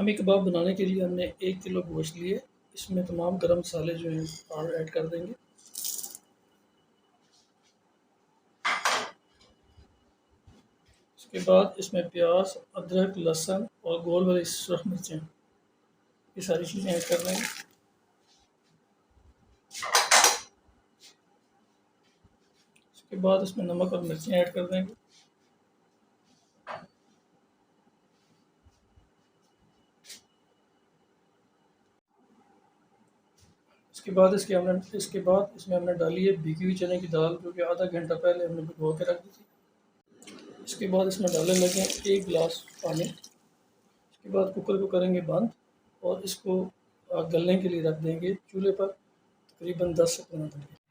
शामी कबाब बनाने के लिए हमने 1 किलो गोश्त लिए। इसमें तमाम गरम मसाले जो हैं और ऐड कर देंगे। उसके बाद इसमें प्याज, अदरक, लहसुन और गोल वाली सुरख मिर्चें, ये सारी चीज़ें ऐड कर देंगे। उसके बाद इसमें नमक और मिर्चें ऐड कर देंगे। इसके बाद इसमें हमने डाली है भीगी हुई चने की दाल, जो कि आधा घंटा पहले हमने भिगो के रख दी थी। इसके बाद इसमें डालने लगे 1 गिलास पानी। इसके बाद कुकर को करेंगे बंद और इसको गलने के लिए रख देंगे चूल्हे पर तकरीबन 10 से 15 मिनट।